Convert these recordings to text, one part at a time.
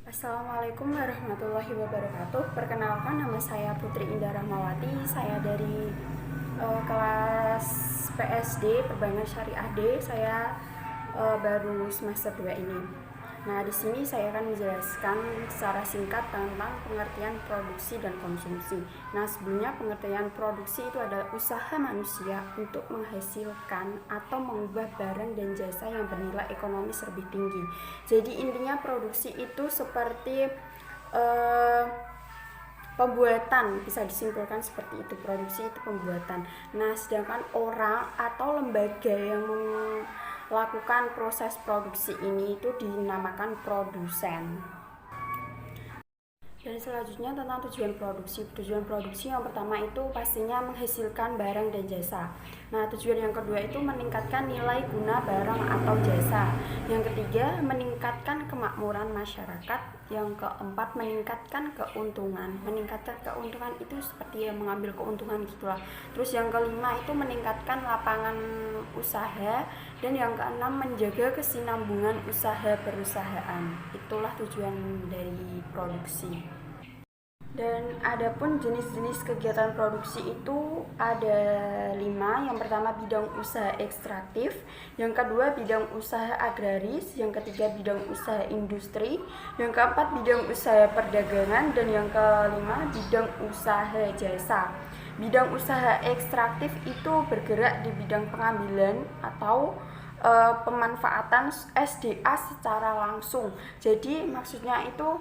Assalamualaikum warahmatullahi wabarakatuh. Perkenalkan, nama saya Putri Indah Rahmawati. Saya dari kelas PSD Perbankan Syariah D. Saya baru semester 2 ini. Nah, di sini saya akan menjelaskan secara singkat tentang pengertian produksi dan konsumsi. Nah, sebelumnya pengertian produksi itu adalah usaha manusia untuk menghasilkan atau mengubah barang dan jasa yang bernilai ekonomis lebih tinggi. Jadi intinya produksi itu seperti pembuatan, bisa disimpulkan seperti itu. Produksi itu pembuatan. Nah, sedangkan orang atau lembaga yang melakukan proses produksi ini itu dinamakan produsen. Dan selanjutnya tentang tujuan produksi. Tujuan produksi yang pertama itu pastinya menghasilkan barang dan jasa. Nah, tujuan yang kedua itu meningkatkan nilai guna barang atau jasa. Yang ketiga, meningkatkan kemakmuran masyarakat. Yang keempat, meningkatkan keuntungan. Meningkatkan keuntungan itu seperti yang mengambil keuntungan gitulah. Terus yang kelima itu meningkatkan lapangan usaha. Dan yang keenam, menjaga kesinambungan usaha perusahaan. Itulah tujuan dari produksi. Dan adapun jenis-jenis kegiatan produksi itu ada 5. Yang pertama bidang usaha ekstraktif, yang kedua bidang usaha agraris, yang ketiga bidang usaha industri, yang keempat bidang usaha perdagangan, dan yang kelima bidang usaha jasa. Bidang usaha ekstraktif itu bergerak di bidang pengambilan atau pemanfaatan SDA secara langsung. Jadi maksudnya itu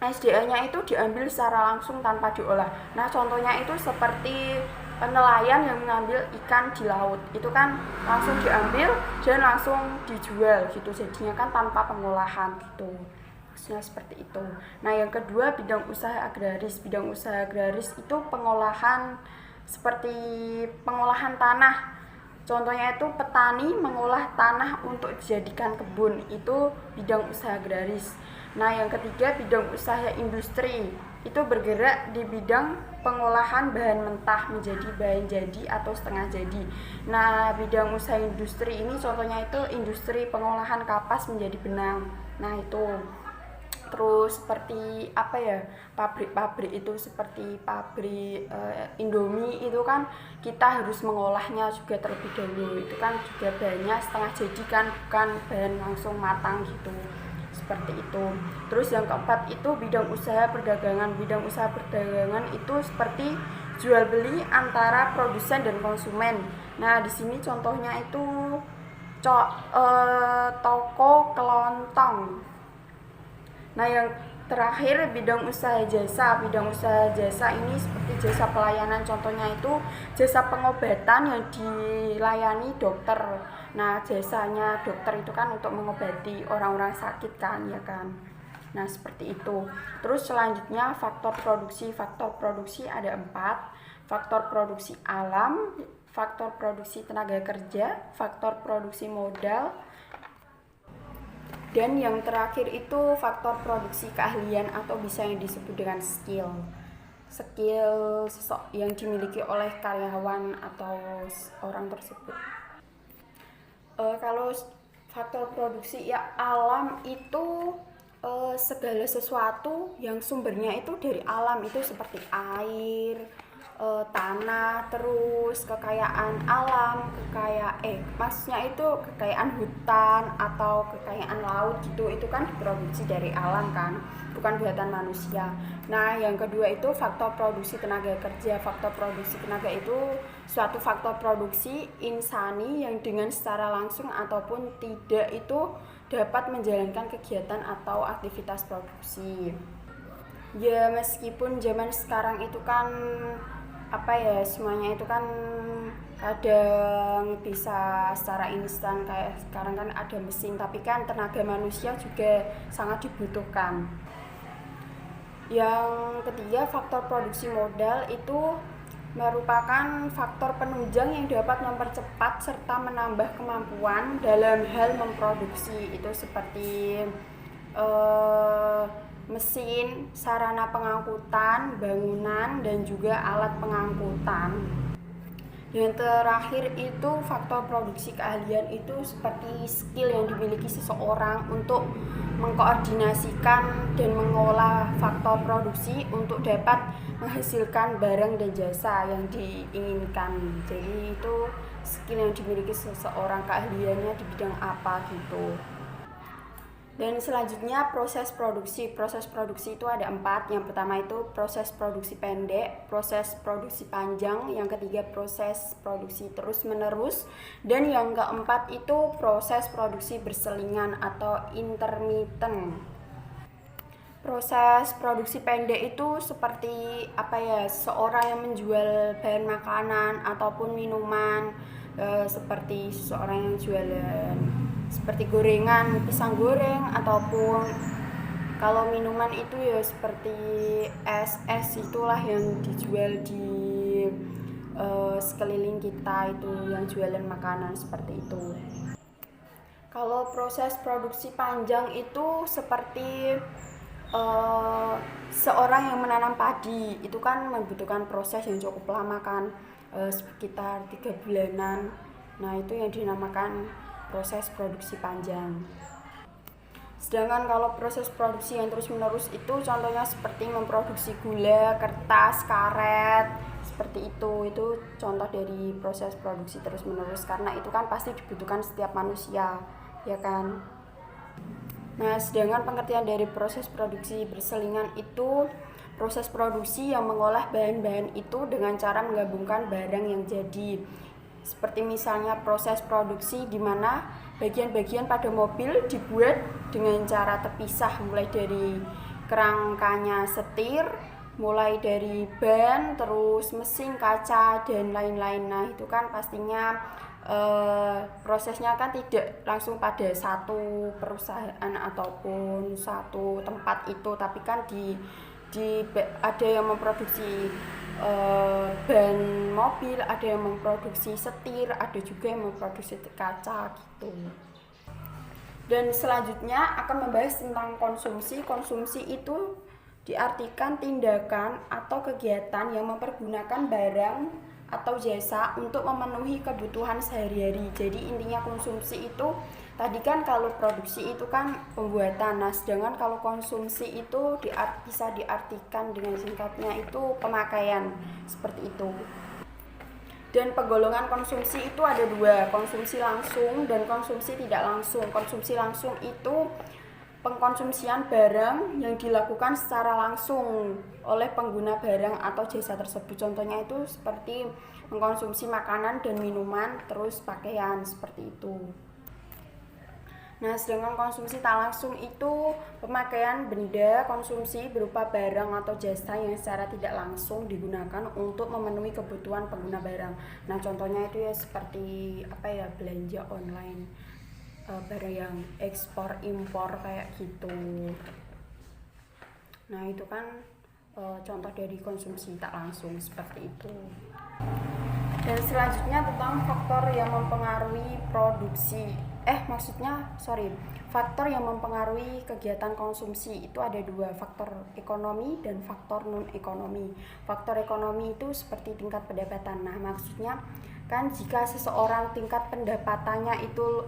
SDA-nya itu diambil secara langsung tanpa diolah. Nah, contohnya itu seperti nelayan yang mengambil ikan di laut. Itu kan langsung diambil dan langsung dijual gitu. Jadinya kan tanpa pengolahan gitu. Maksudnya seperti itu. Nah, yang kedua bidang usaha agraris. Bidang usaha agraris itu pengolahan seperti pengolahan tanah. Contohnya itu petani mengolah tanah untuk dijadikan kebun, itu bidang usaha agraris. Nah, yang ketiga bidang usaha industri, itu bergerak di bidang pengolahan bahan mentah menjadi bahan jadi atau setengah jadi. Nah, bidang usaha industri ini contohnya itu industri pengolahan kapas menjadi benang. Nah, itu. Terus seperti apa ya, pabrik-pabrik itu seperti pabrik Indomie itu kan kita harus mengolahnya juga terlebih dahulu. Itu kan juga bahannya setengah jadi kan, bukan bahan langsung matang gitu, seperti itu. Terus yang keempat itu bidang usaha perdagangan. Bidang usaha perdagangan itu seperti jual beli antara produsen dan konsumen. Nah, di sini contohnya itu toko kelontong. Nah, yang terakhir bidang usaha jasa. Bidang usaha jasa ini seperti jasa pelayanan, contohnya itu jasa pengobatan yang dilayani dokter. Nah, jasanya dokter itu kan untuk mengobati orang-orang sakit kan, ya kan. Nah, seperti itu. Terus selanjutnya faktor produksi. Faktor produksi ada 4. Faktor produksi alam, faktor produksi tenaga kerja, faktor produksi modal, dan yang terakhir itu faktor produksi keahlian atau bisa yang disebut dengan skill yang dimiliki oleh karyawan atau orang tersebut. Kalau faktor produksi ya alam itu segala sesuatu yang sumbernya itu dari alam, itu seperti air, tanah, terus kekayaan alam, maksudnya itu kekayaan hutan atau kekayaan laut gitu, itu kan diproduksi dari alam kan, bukan buatan manusia. Nah, yang kedua itu faktor produksi tenaga kerja. Faktor produksi tenaga itu suatu faktor produksi insani yang dengan secara langsung ataupun tidak itu dapat menjalankan kegiatan atau aktivitas produksi. Ya, meskipun zaman sekarang itu kan semuanya itu kan kadang bisa secara instan, kayak sekarang kan ada mesin, tapi kan tenaga manusia juga sangat dibutuhkan. Yang ketiga faktor produksi modal itu merupakan faktor penunjang yang dapat mempercepat serta menambah kemampuan dalam hal memproduksi, itu seperti mesin, sarana pengangkutan, bangunan, dan juga alat pengangkutan. Yang terakhir itu faktor produksi keahlian, itu seperti skill yang dimiliki seseorang untuk mengkoordinasikan dan mengolah faktor produksi untuk dapat menghasilkan barang dan jasa yang diinginkan. Jadi itu skill yang dimiliki seseorang, keahliannya di bidang apa gitu. Dan selanjutnya proses produksi. Proses produksi itu ada 4. Yang pertama itu proses produksi pendek, proses produksi panjang, yang ketiga proses produksi terus menerus, dan yang keempat itu proses produksi berselingan atau intermittent. Proses produksi pendek itu seperti seorang yang menjual bahan makanan ataupun minuman, seperti seseorang yang jualan seperti gorengan, pisang goreng, ataupun kalau minuman itu ya seperti es itulah yang dijual di sekeliling kita, itu yang jualan makanan seperti itu. Kalau proses produksi panjang itu seperti seorang yang menanam padi, itu kan membutuhkan proses yang cukup lama kan, sekitar 3 bulanan. Nah itu yang dinamakan proses produksi panjang. Sedangkan kalau proses produksi yang terus menerus itu contohnya seperti memproduksi gula, kertas, karet, seperti itu contoh dari proses produksi terus menerus, karena itu kan pasti dibutuhkan setiap manusia, ya kan. Nah, sedangkan pengertian dari proses produksi berselingan itu proses produksi yang mengolah bahan-bahan itu dengan cara menggabungkan barang yang jadi. Seperti misalnya proses produksi di mana bagian-bagian pada mobil dibuat dengan cara terpisah, mulai dari kerangkanya setir, mulai dari ban, terus mesin, kaca, dan lain-lain. Nah itu kan pastinya prosesnya kan tidak langsung pada satu perusahaan ataupun satu tempat itu, tapi kan ada yang memproduksi ban mobil, ada yang memproduksi setir, ada juga yang memproduksi kaca gitu. Dan selanjutnya akan membahas tentang konsumsi. Konsumsi itu diartikan tindakan atau kegiatan yang mempergunakan barang atau jasa untuk memenuhi kebutuhan sehari-hari. Jadi intinya konsumsi itu tadi kan kalau produksi itu kan pembuatan. Nah, sedangkan kalau konsumsi itu bisa diartikan dengan singkatnya itu pemakaian, seperti itu. Dan penggolongan konsumsi itu ada 2, konsumsi langsung dan konsumsi tidak langsung. Konsumsi langsung itu pengkonsumsian barang yang dilakukan secara langsung oleh pengguna barang atau jasa tersebut. Contohnya itu seperti mengkonsumsi makanan dan minuman, terus pakaian, seperti itu. Nah, sedangkan konsumsi tak langsung itu pemakaian benda konsumsi berupa barang atau jasa yang secara tidak langsung digunakan untuk memenuhi kebutuhan pengguna barang. Nah, contohnya itu ya seperti belanja online, barang yang ekspor impor kayak gitu. Nah, itu kan contoh dari konsumsi tak langsung seperti itu. Dan selanjutnya tentang faktor yang mempengaruhi faktor yang mempengaruhi kegiatan konsumsi itu ada 2, faktor ekonomi dan faktor non ekonomi. Faktor ekonomi itu seperti tingkat pendapatan. Nah, maksudnya kan jika seseorang tingkat pendapatannya itu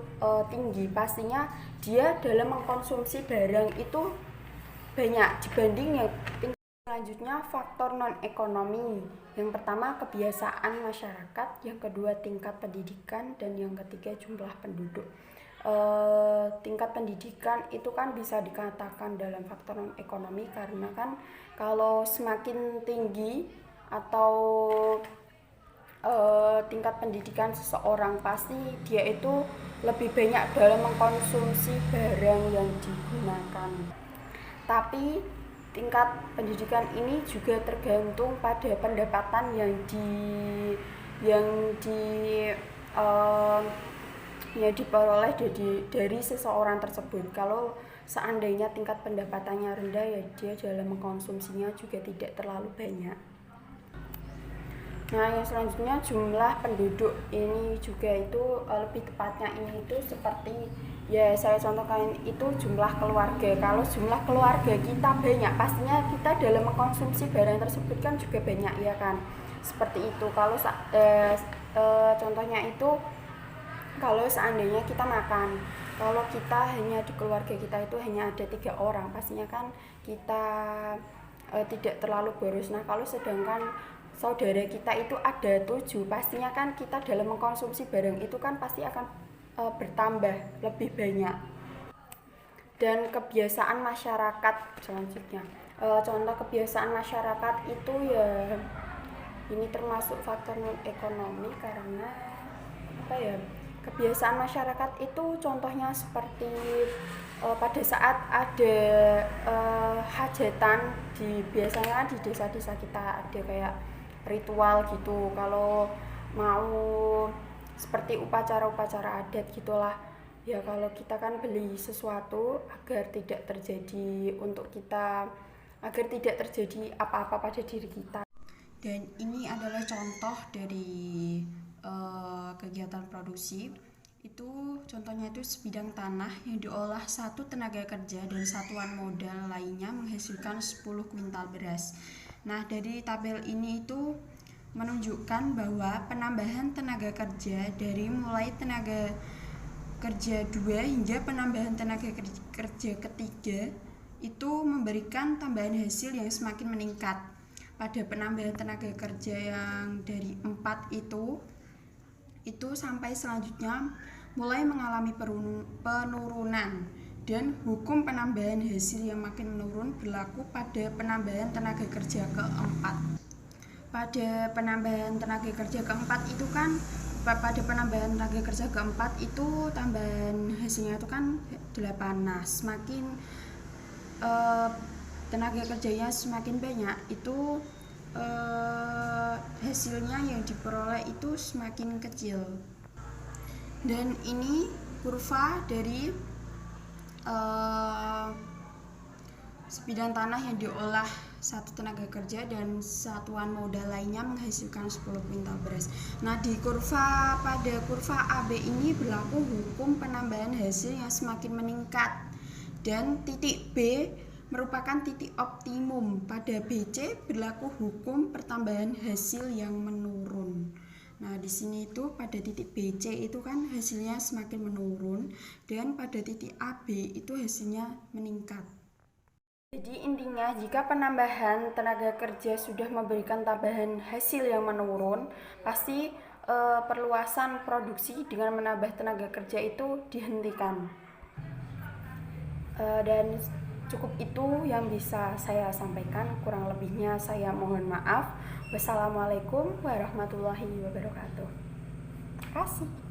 tinggi, pastinya dia dalam mengkonsumsi barang itu banyak dibanding yang tingkat. Selanjutnya faktor non ekonomi. Yang pertama kebiasaan masyarakat, yang kedua tingkat pendidikan, dan yang ketiga jumlah penduduk. Tingkat pendidikan itu kan bisa dikatakan dalam faktor non ekonomi, karena kan kalau semakin tinggi atau tingkat pendidikan seseorang, pasti dia itu lebih banyak dalam mengkonsumsi barang yang digunakan. Tapi tingkat pendidikan ini juga tergantung pada pendapatan yang diperoleh dari seseorang tersebut. Kalau seandainya tingkat pendapatannya rendah, ya dia dalam mengkonsumsinya juga tidak terlalu banyak. Nah, yang selanjutnya jumlah penduduk. Ini juga itu lebih tepatnya ini itu seperti ya saya contohkan itu jumlah keluarga. Kalau jumlah keluarga kita banyak, pastinya kita dalam mengkonsumsi barang tersebut kan juga banyak, ya kan, seperti itu. Kalau contohnya itu kalau seandainya kita makan Kalau kita hanya di keluarga kita itu hanya ada 3 orang, pastinya kan kita tidak terlalu boros. Nah, kalau sedangkan saudara kita itu ada 7, pastinya kan kita dalam mengkonsumsi barang itu kan pasti akan bertambah lebih banyak. Dan kebiasaan masyarakat selanjutnya, contoh kebiasaan masyarakat itu ya ini termasuk faktor non ekonomi karena apa ya, kebiasaan masyarakat itu contohnya seperti pada saat ada hajatan biasanya di desa-desa kita ada kayak ritual gitu, kalau mau seperti upacara-upacara adat gitulah ya. Kalau kita kan beli sesuatu agar tidak terjadi agar tidak terjadi apa-apa pada diri kita. Dan ini adalah contoh dari kegiatan produksi. Itu contohnya itu sebidang tanah yang diolah 1 tenaga kerja dan satuan modal lainnya menghasilkan 10 kuintal beras. Nah, dari tabel ini itu menunjukkan bahwa penambahan tenaga kerja dari mulai tenaga kerja 2 hingga penambahan tenaga kerja ketiga itu memberikan tambahan hasil yang semakin meningkat. Pada penambahan tenaga kerja yang dari 4 itu sampai selanjutnya mulai mengalami penurunan, dan hukum penambahan hasil yang makin menurun berlaku pada penambahan tenaga kerja keempat. Pada penambahan tenaga kerja keempat itu kan tambahan hasilnya itu kan 8. Nah, semakin tenaga kerjanya semakin banyak, itu hasilnya yang diperoleh itu semakin kecil. Dan ini kurva dari sebidang tanah yang diolah 1 tenaga kerja dan satuan modal lainnya menghasilkan 10 kuintal beras. Nah, pada kurva AB ini berlaku hukum penambahan hasil yang semakin meningkat, dan titik B merupakan titik optimum. Pada BC berlaku hukum pertambahan hasil yang menurun. Nah, di sini itu pada titik BC itu kan hasilnya semakin menurun, dan pada titik AB itu hasilnya meningkat. Jadi intinya, jika penambahan tenaga kerja sudah memberikan tambahan hasil yang menurun, pasti perluasan produksi dengan menambah tenaga kerja itu dihentikan. Dan cukup itu yang bisa saya sampaikan, kurang lebihnya saya mohon maaf. Wassalamualaikum warahmatullahi wabarakatuh. Terima kasih.